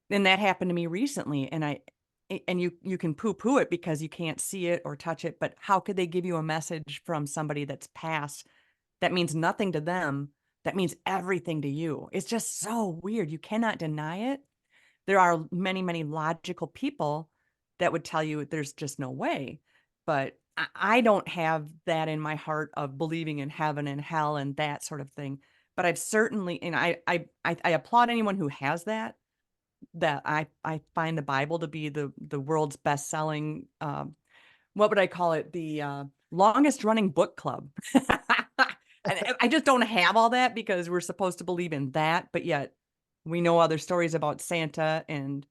that happened to me recently. And you can poo-poo it because you can't see it or touch it, but how could they give you a message from somebody that's passed that means nothing to them, that means everything to you? It's just so weird. You cannot deny it. There are many, many logical people that would tell you there's just no way. But I don't have that in my heart of believing in heaven and hell and that sort of thing. But I've certainly, and I applaud anyone who has that. I find the Bible to be the world's best selling, what would I call it? The longest running book club. And I just don't have all that because we're supposed to believe in that, but yet We know other stories about Santa and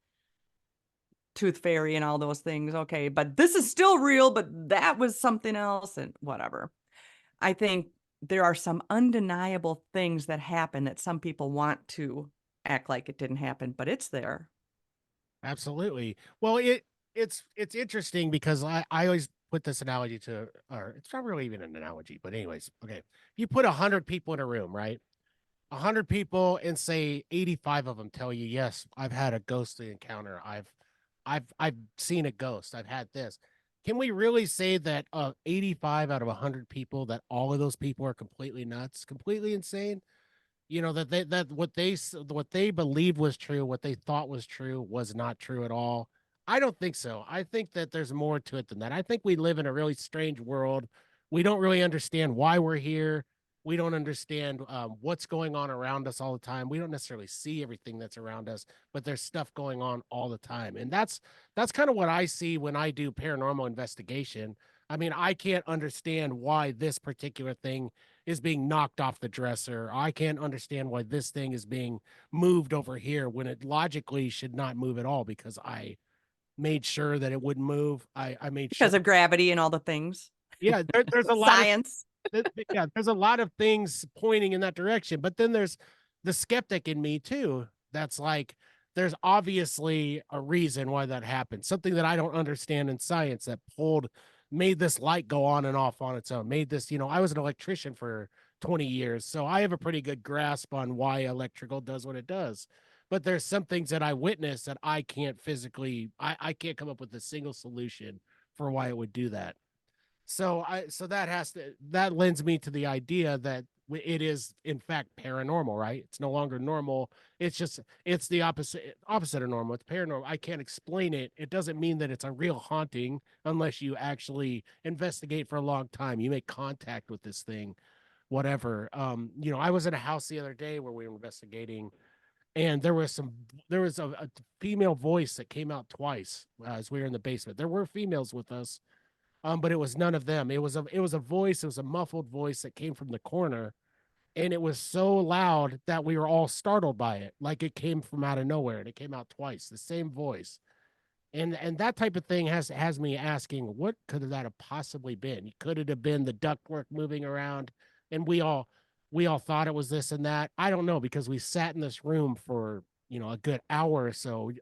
Tooth Fairy and all those things. Okay, but this is still real, but that was something else and whatever. I think there are some undeniable things that happen that some people want to act like it didn't happen, but it's there. Absolutely. Well, it's interesting because I always put this analogy to, or it's not really even an analogy, but anyways, okay. You put 100 people in a room, right? 100 people, and say 85 of them tell you, yes, I've had a ghostly encounter. I've seen a ghost. I've had this. Can we really say that 85 out of 100 people, that all of those people are completely nuts, completely insane? That what they believed was true, what they thought was true, was not true at all. I don't think so. I think that there's more to it than that. I think we live in a really strange world. We don't really understand why we're here. We don't understand what's going on around us all the time. We don't necessarily see everything that's around us, but there's stuff going on all the time. And that's kind of what I see when I do paranormal investigation. I mean, I can't understand why this particular thing is being knocked off the dresser. I can't understand why this thing is being moved over here when it logically should not move at all, because I made sure that it wouldn't move. I made sure. Because of gravity and all the things. Yeah, there's a lot of Science. yeah, there's a lot of things pointing in that direction. But then there's the skeptic in me too. That's like, there's obviously a reason why that happened. Something that I don't understand in science that made this light go on and off on its own. Made this, I was an electrician for 20 years, so I have a pretty good grasp on why electrical does what it does. But there's some things that I witness that I can't I can't come up with a single solution for why it would do that. So that lends me to the idea that it is in fact paranormal, right? It's no longer normal. It's the opposite of normal. It's paranormal. I can't explain it. It doesn't mean that it's a real haunting unless you actually investigate for a long time. You make contact with this thing, whatever. I was in a house the other day where we were investigating, and there was a female voice that came out twice as we were in the basement. There were females with us, but it was none of them. It was a voice. It was a muffled voice that came from the corner, and it was so loud that we were all startled by it, like it came from out of nowhere, and it came out twice, the same voice. And that type of thing has me asking, what could that have possibly been? Could it have been the ductwork moving around, and we all thought it was this and that? I don't know, because we sat in this room for a good hour or so,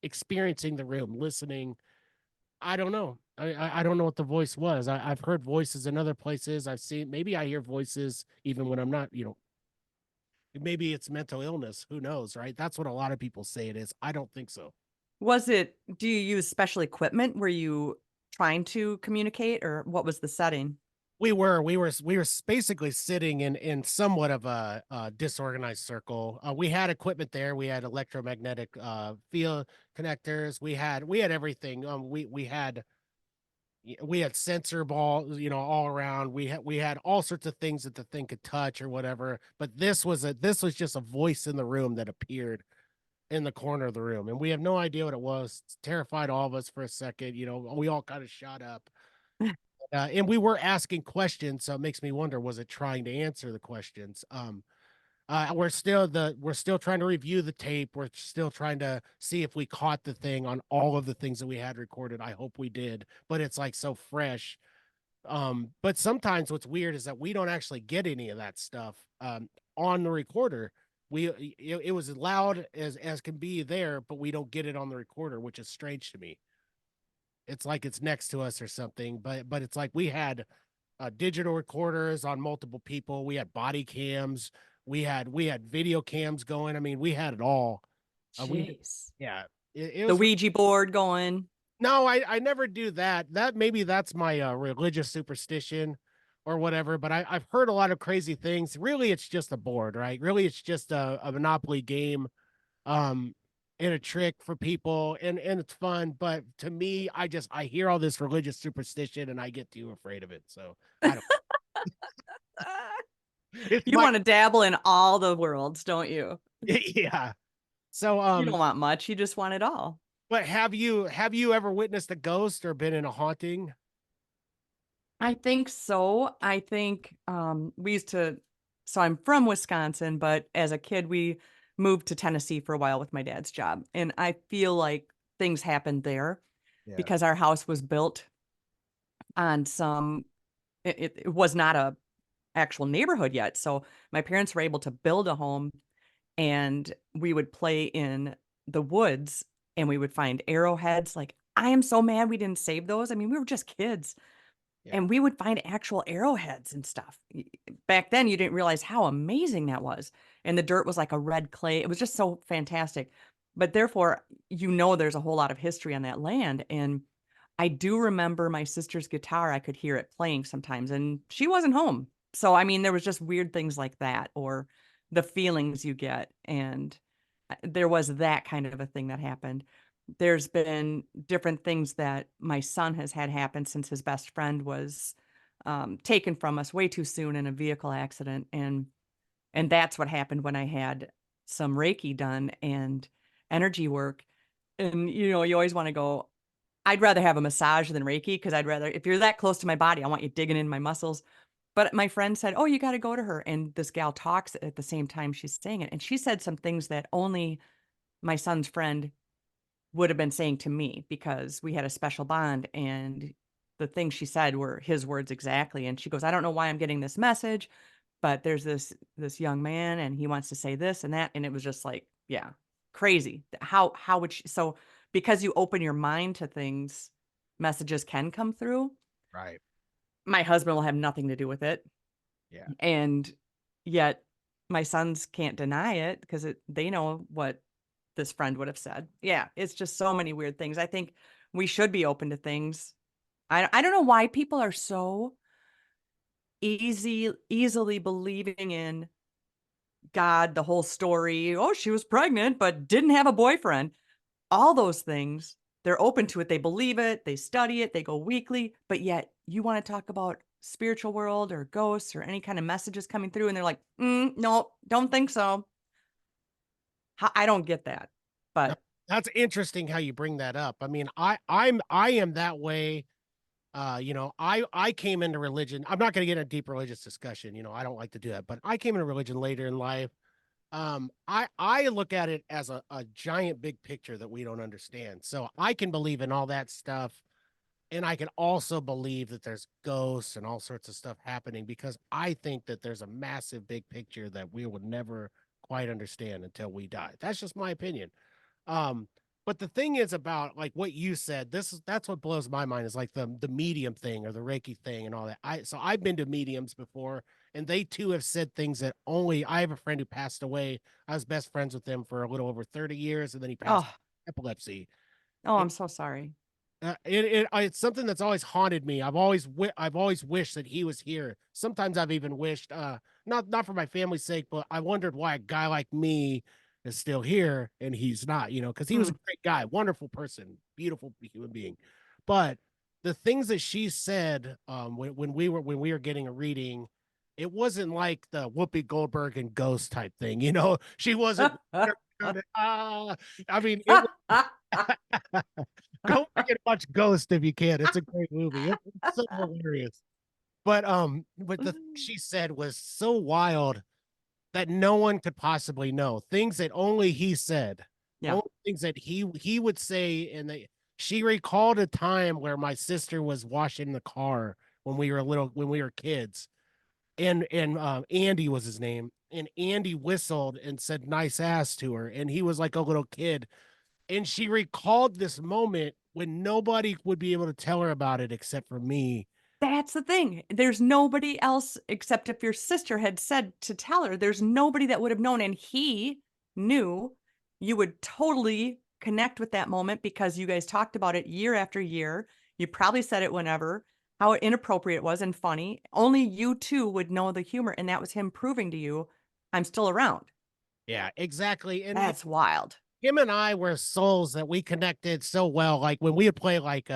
experiencing the room, listening. I don't know. I don't know what the voice was. I've heard voices in other places. Maybe I hear voices even when I'm not, maybe it's mental illness. Who knows, right? That's what a lot of people say it is. I don't think so. Do you use special equipment? Were you trying to communicate, or what was the setting? We were basically sitting in somewhat of a disorganized circle. We had equipment there. We had electromagnetic field connectors. We had everything. We had sensor balls, all around. We had all sorts of things that the thing could touch or whatever. But this was just a voice in the room that appeared in the corner of the room, and we have no idea what it was. It's terrified all of us for a second. We all kind of shot up, and we were asking questions. So it makes me wonder: was it trying to answer the questions? We're still trying to review the tape. We're still trying to see if we caught the thing on all of the things that we had recorded. I hope we did, but it's like so fresh. But sometimes what's weird is that we don't actually get any of that stuff on the recorder. It was as loud as can be there, but we don't get it on the recorder, which is strange to me. It's like it's next to us or something, but it's like we had digital recorders on multiple people. We had body cams. We had video cams going. I mean, we had it all. Jeez. Yeah, it The was. Ouija board going. No, I never do that. Maybe that's my religious superstition or whatever. But I've heard a lot of crazy things. Really, it's just a board, right? Really, it's just a Monopoly game, um, and a trick for people, and it's fun. But to me, I hear all this religious superstition, and I get too afraid of it. So I don't. It's You want to dabble in all the worlds, don't you? yeah. So You don't want much. You just want it all. but have you ever witnessed a ghost or been in a haunting? I think so. So I'm from Wisconsin, but as a kid, we moved to Tennessee for a while with my dad's job. And I feel like things happened there because our house was built on it was not a actual neighborhood yet. So my parents were able to build a home, and we would play in the woods and we would find arrowheads. Like, I am so mad we didn't save those. I mean, we were just kids. And we would find actual arrowheads and stuff. Back then, you didn't realize how amazing that was. And the dirt was like a red clay. It was just so fantastic. But therefore, there's a whole lot of history on that land. And I do remember my sister's guitar. I could hear it playing sometimes, and she wasn't home. So, I mean, there was just weird things like that, or the feelings you get. And there was that kind of a thing that happened. There's been different things that my son has had happen since his best friend was taken from us way too soon in a vehicle accident. And that's what happened when I had some Reiki done and energy work. And, you always want to go, I'd rather have a massage than Reiki, because if you're that close to my body, I want you digging in my muscles. But my friend said, oh, you got to go to her. And this gal talks at the same time she's saying it. And she said some things that only my son's friend would have been saying to me, because we had a special bond, and the things she said were his words exactly. And she goes, I don't know why I'm getting this message, but there's this young man and he wants to say this and that. And it was just like, yeah, crazy. How would she, so because you open your mind to things, messages can come through. Right. My husband will have nothing to do with it. Yeah. And yet my sons can't deny it, because they know what this friend would have said. Yeah, it's just so many weird things. I think we should be open to things. I don't know why people are so easily believing in God, the whole story. Oh, she was pregnant, but didn't have a boyfriend. All those things, they're open to it. They believe it. They study it. They go weekly. But yet you want to talk about spiritual world or ghosts or any kind of messages coming through, and they're like, no, don't think so. I don't get that. But that's interesting how you bring that up. I mean, I am that way. I came into religion. I'm not going to get into a deep religious discussion. I don't like to do that, but I came into religion later in life. I look at it as a giant big picture that we don't understand. So I can believe in all that stuff. And I can also believe that there's ghosts and all sorts of stuff happening, because I think that there's a massive big picture that we would never quite understand until we die. That's just my opinion. But the thing is about like what you said, that's what blows my mind, is like the medium thing or the Reiki thing and all that. I've been to mediums before, and they too have said things that only I have a friend who passed away. I was best friends with him for a little over 30 years, and then he passed oh, epilepsy. I'm so sorry. It's something that's always haunted me. I've always wished that he was here. Sometimes I've even wished, not for my family's sake, but I wondered why a guy like me is still here and he's not, because he was a great guy, wonderful person, beautiful human being. But the things that she said, when we were getting a reading, it wasn't like the Whoopi Goldberg and Ghost type thing, She wasn't. I mean, it was. Go back and watch Ghost if you can. It's a great movie. It's so hilarious. But the thing she said was so wild that no one could possibly know. Things that only he said. Yeah. Only things that he would say. And she recalled a time where my sister was washing the car when we were kids. And Andy was his name. And Andy whistled and said nice ass to her. And he was like a little kid. And she recalled this moment when nobody would be able to tell her about it except for me. That's the thing. There's nobody else, except if your sister had said to tell her. There's nobody that would have known. And he knew. You would totally connect with that moment because you guys talked about it year after year. You probably said it whenever, how inappropriate it was and funny. Only you two would know the humor. And that was him proving to you, I'm still around. Yeah, exactly. And that's wild. Him and I were souls that we connected so well. Like when we would play like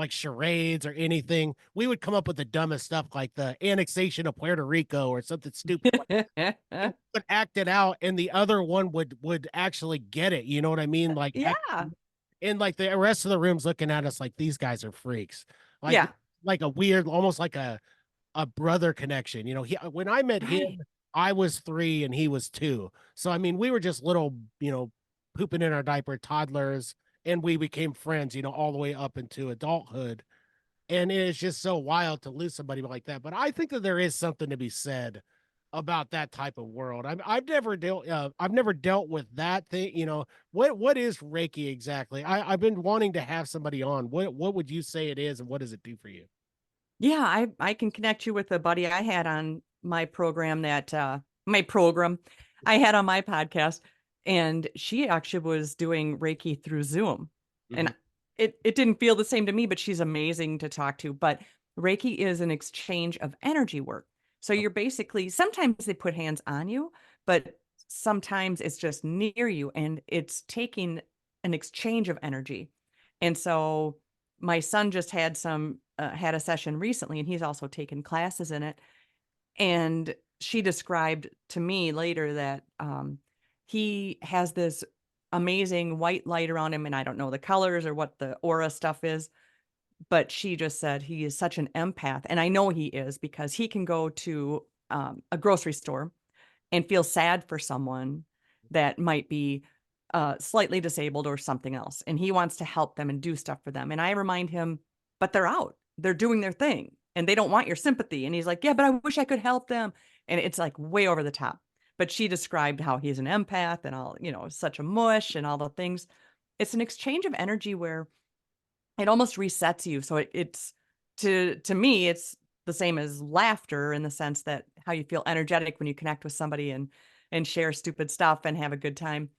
charades or anything, we would come up with the dumbest stuff, like the annexation of Puerto Rico or something stupid. Would act it out, and the other one would actually get it. You know what I mean? Like, yeah. And like the rest of the room's looking at us like these guys are freaks. Like, yeah. Like a weird, almost like a brother connection. When I met him, I was 3 and he was 2. So I mean, we were just little, pooping in our diaper toddlers, and we became friends, all the way up into adulthood. And it is just so wild to lose somebody like that. But I think that there is something to be said about that type of world. I've never dealt with that thing. What is Reiki exactly? I've been wanting to have somebody on. What would you say it is, and what does it do for you? Yeah, I can connect you with a buddy I had on my program that my program I had on my podcast, and she actually was doing Reiki through Zoom. Mhm. And it didn't feel the same to me, but she's amazing to talk to. But Reiki is an exchange of energy work. So you're basically sometimes they put hands on you, but sometimes it's just near you and it's taking an exchange of energy. And so my son just had a session recently, and he's also taken classes in it. And she described to me later that he has this amazing white light around him, and I don't know the colors or what the aura stuff is, but she just said he is such an empath, and I know he is because he can go to a grocery store and feel sad for someone that might be slightly disabled or something else. And he wants to help them and do stuff for them. And I remind him, but they're out, they're doing their thing and they don't want your sympathy. And he's like, yeah, but I wish I could help them. And it's like way over the top. But she described how he's an empath and all, such a mush and all the things. It's an exchange of energy where it almost resets you. So it's to me, it's the same as laughter in the sense that how you feel energetic when you connect with somebody and share stupid stuff and have a good time.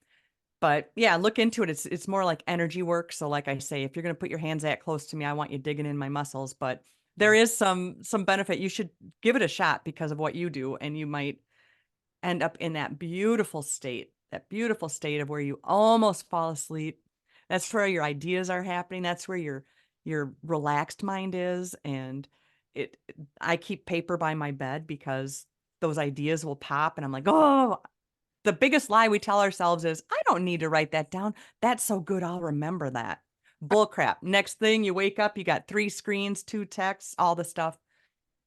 But yeah, look into it. It's more like energy work. So like I say, if you're going to put your hands that close to me, I want you digging in my muscles, but there is some benefit. You should give it a shot because of what you do, and you might end up in that beautiful state of where you almost fall asleep. That's where your ideas are happening. That's where your relaxed mind is. And I keep paper by my bed because those ideas will pop and I'm like, oh, the biggest lie we tell ourselves is, I don't need to write that down. That's so good. I'll remember that. Bull crap. Next thing you wake up, you got 3 screens, 2 texts, all the stuff.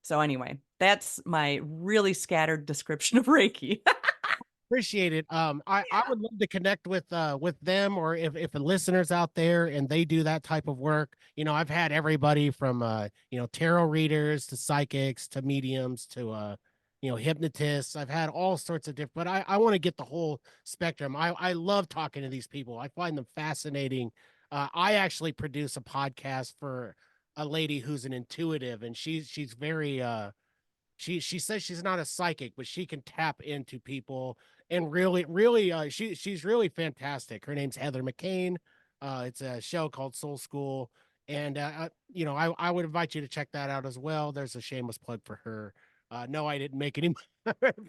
So anyway, that's my really scattered description of Reiki. Appreciate it. I would love to connect with them, or if the listeners out there and they do that type of work. I've had everybody from tarot readers to psychics to mediums to hypnotists. I've had all sorts of different, but I want to get the whole spectrum. I love talking to these people. I find them fascinating. I actually produce a podcast for a lady who's an intuitive, and she's very she says she's not a psychic, but she can tap into people and really she's really fantastic. Her name's Heather McCain. It's a show called Soul School, and I would invite you to check that out as well. There's a shameless plug for her. No, I didn't make any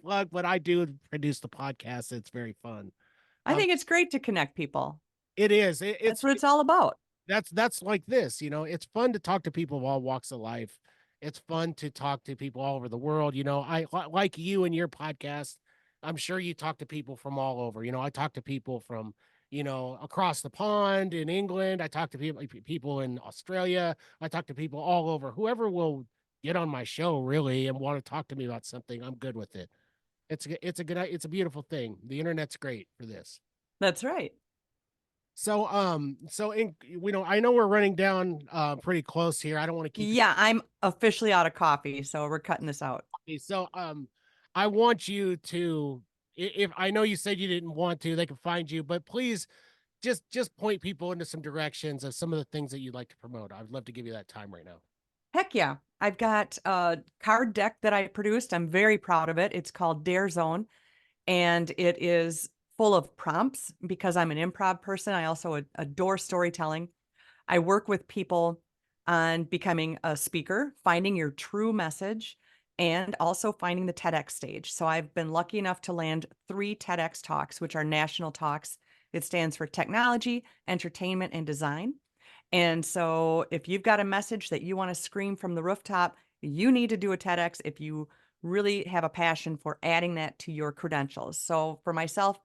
plug, but I do produce the podcast. It's very fun. I Um, think it's great to connect people. it is. That's what it's all about. That's like this, it's fun to talk to people of all walks of life. It's fun to talk to people all over the world. Like you and your podcast. I'm sure you talk to people from all over. I talk to people from across the pond in England. I talk to people in Australia. I talk to people all over. Whoever will get on my show really and want to talk to me about something, I'm good with it. It's a beautiful thing. The internet's great for this. That's right. I know we're running down pretty close here. I don't want to keep Yeah, I'm officially out of coffee, so we're cutting this out. you. I want you to, if I know you said you didn't want to, they can find you, but please just point people into some directions of some of the things that you'd like to promote. I'd love to give you that time right now. Heck yeah. I've got a card deck that I produced. I'm very proud of it. It's called Dare Zone, and it is full of prompts because I'm an improv person. I also adore storytelling. I work with people on becoming a speaker, finding your true message, and also finding the TEDx stage. So I've been lucky enough to land 3 TEDx talks, which are national talks. It stands for technology, entertainment, and design. And so if you've got a message that you want to scream from the rooftop, you need to do a TEDx if you really have a passion for adding that to your credentials. So for myself,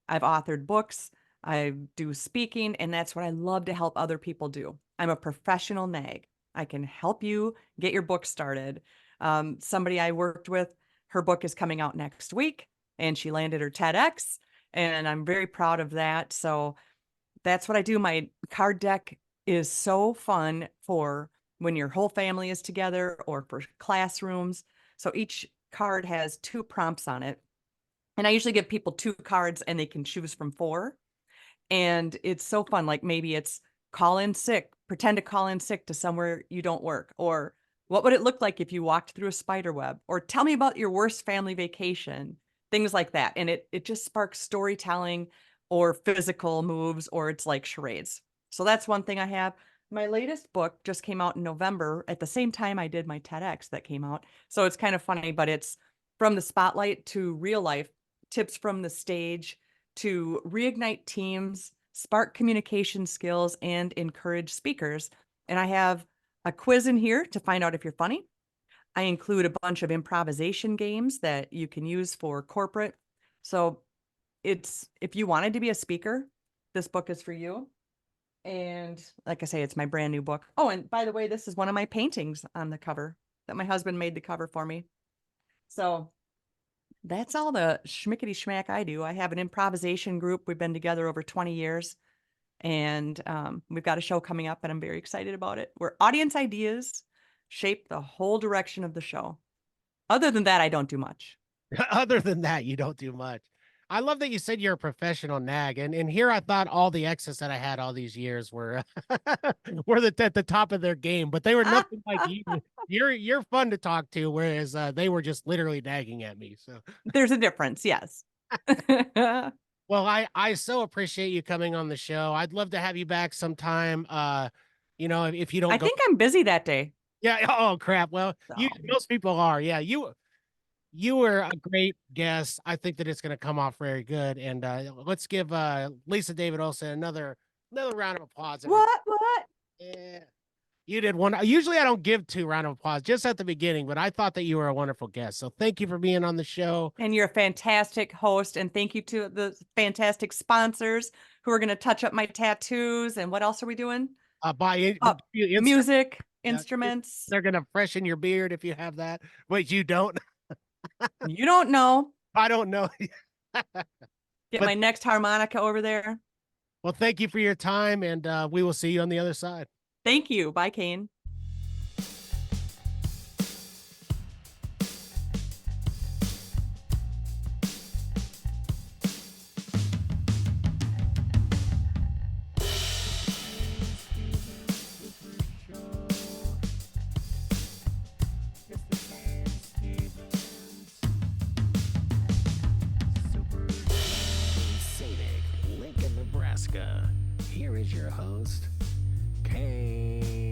I've authored books, I do speaking, and that's what I love to help other people do. I'm a professional nag. I can help you get your book started. Somebody I worked with, her book is coming out next week, and she landed her TEDx, and I'm very proud of that. So that's what I do. My card deck is so fun for when your whole family is together or for classrooms. So each card has 2 prompts on it. And I usually give people 2 cards and they can choose from 4. And it's so fun. Like maybe it's call in sick, pretend to call in sick to somewhere you don't work. Or what would it look like if you walked through a spider web? Or tell me about your worst family vacation, things like that. And it just sparks storytelling or physical moves, or it's like charades. So that's one thing I have. My latest book just came out in November at the same time I did my TEDx that came out. So it's kind of funny, but it's from the spotlight to real life, tips from the stage to reignite teams, spark communication skills, and encourage speakers. And I have a quiz in here to find out if you're funny. I include a bunch of improvisation games that you can use for corporate. So it's, if you wanted to be a speaker, this book is for you. And like I say, it's my brand new book. Oh, and by the way, this is one of my paintings on the cover that my husband made the cover for me. So that's all the schmickety schmack I do. I have an improvisation group. We've been together over 20 years, and we've got a show coming up, and I'm very excited about it, where audience ideas shape the whole direction of the show. Other than that, I don't do much. Other than that, you don't do much. I love that you said you're a professional nag, and here I thought all the exes that I had all these years were were at the top of their game, but they were nothing like you. You're fun to talk to, whereas they were just literally nagging at me. So There's a difference, yes. well, I so appreciate you coming on the show. I'd love to have you back sometime. You know, if you don't I go, think I'm busy that day. yeah. Oh crap. Well, So. most people are. Yeah, you were a great guest. I think that it's going to come off very good. And let's give Lisa David Olson another round of applause. Everybody. What? Yeah. You did one. Usually I don't give 2 round of applause just at the beginning, but I thought that you were a wonderful guest. So thank you for being on the show. And you're a fantastic host. And thank you to the fantastic sponsors who are going to touch up my tattoos. And what else are we doing? Music, instruments. They're going to freshen your beard if you have that. Wait, you don't? You don't know. I don't know. Get my next harmonica over there. Well, thank you for your time, and we will see you on the other side. Thank you. Bye, Cain. Scenic Lincoln, Nebraska. Here is your host, Cain.